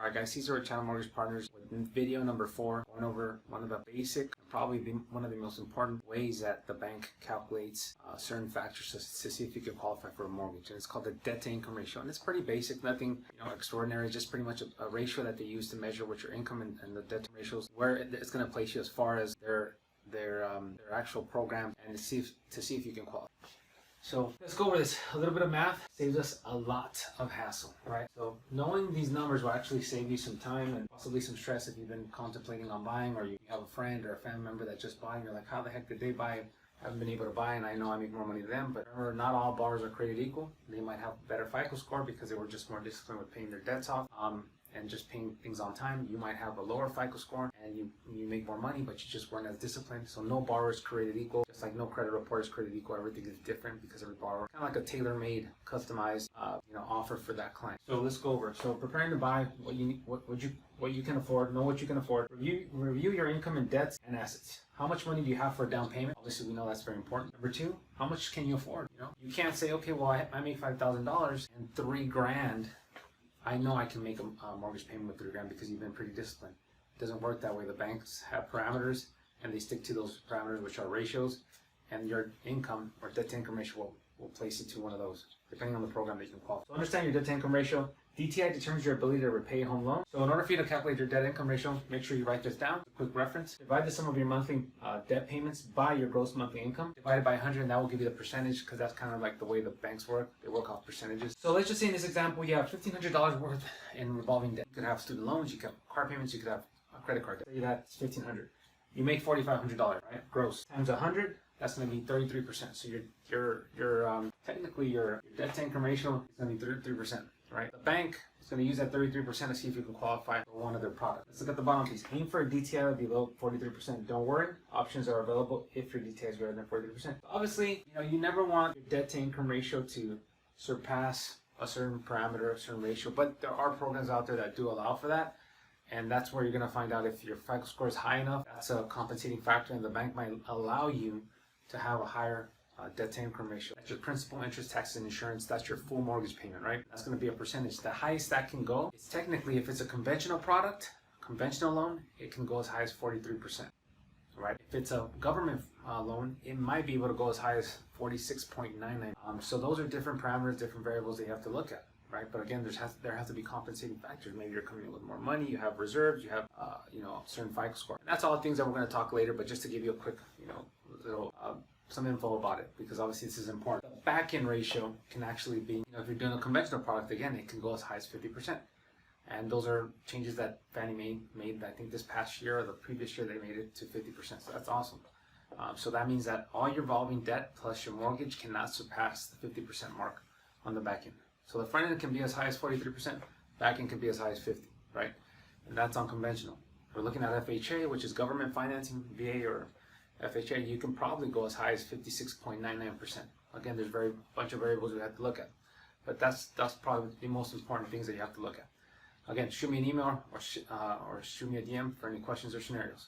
Alright guys, these are Channel Mortgage Partners with video number 4, going over one of the basic, probably one of the most important ways that the bank calculates certain factors to see if you can qualify for a mortgage. And it's called the debt to income ratio. And it's pretty basic, nothing extraordinary, just pretty much a ratio that they use to measure what your income and the debt to ratios, where it's going to place you as far as their actual program, and to see if you can qualify. So let's go over this. A little bit of math saves us a lot of hassle, right? So knowing these numbers will actually save you some time and possibly some stress if you've been contemplating on buying, or you have a friend or a family member that just bought and you're like, how the heck did they buy? I haven't been able to buy, and I know I make more money than them. But remember, not all borrowers are created equal. They might have a better FICO score because they were just more disciplined with paying their debts off and just paying things on time. You might have a lower FICO score and you make more money, but you just weren't as disciplined. So no borrower is created equal. Just like no credit report is created equal. Everything is different because every borrower, kind of like a tailor-made, customized, offer for that client. So let's go over. So preparing to buy, what you can afford, know what you can afford. Review your income and debts and assets. How much money do you have for a down payment? Obviously, we know that's very important. Number 2, how much can you afford? You can't say, okay, well, I make $5,000 and $3,000. I know I can make a mortgage payment with $3,000 because you've been pretty disciplined. It doesn't work that way. The banks have parameters, and they stick to those parameters, which are ratios, and your income or debt to income ratio will place you to one of those, depending on the program that you can qualify. So understand your debt to income ratio. DTI determines your ability to repay a home loan. So in order for you to calculate your debt income ratio, make sure you write this down. A quick reference. Divide the sum of your monthly debt payments by your gross monthly income. Divided by 100, and that will give you the percentage, because that's kind of like the way the banks work. They work off percentages. So let's just say in this example, you have $1,500 worth in revolving debt. You could have student loans, you could have car payments, you could have a credit card debt. Say that's $1,500. You make $4,500, right? Gross. Times 100. That's going to be 33%. So technically your debt to income ratio is going to be 33%, right? The bank is going to use that 33% to see if you can qualify for one of their products. Let's look at the bottom piece. Aim for a DTI below 43%. Don't worry, options are available if your DTI is greater than 43%. Obviously, you never want your debt to income ratio to surpass a certain parameter, a certain ratio, but there are programs out there that do allow for that. And that's where you're going to find out if your FICO score is high enough. That's a compensating factor, and the bank might allow you to have a higher debt to income ratio. That's your principal, interest, taxes, and insurance. That's your full mortgage payment, right? That's going to be a percentage. The highest that can go is technically, if it's a conventional product, conventional loan, it can go as high as 43%, right? If it's a government loan, it might be able to go as high as 46.99. So those are different parameters, different variables that you have to look at, right? But again, there has to be compensating factors. Maybe you're coming in with more money, you have reserves, you have certain FICO score. And that's all things that we're going to talk later, but just to give you a quick little some info about it, because obviously this is important. The back-end ratio can actually be, if you're doing a conventional product, again, it can go as high as 50%. And those are changes that Fannie made, I think this past year or the previous year, they made it to 50%. So that's awesome. So that means that all your revolving debt plus your mortgage cannot surpass the 50% mark on the back end. So the front end can be as high as 43%, back end can be as high as 50%, right? And that's unconventional. We're looking at FHA, which is government financing, VA or FHA, you can probably go as high as 56.99%. Again, there's a bunch of variables we have to look at, but that's probably the most important things that you have to look at. Again, shoot me an email or shoot me a DM for any questions or scenarios.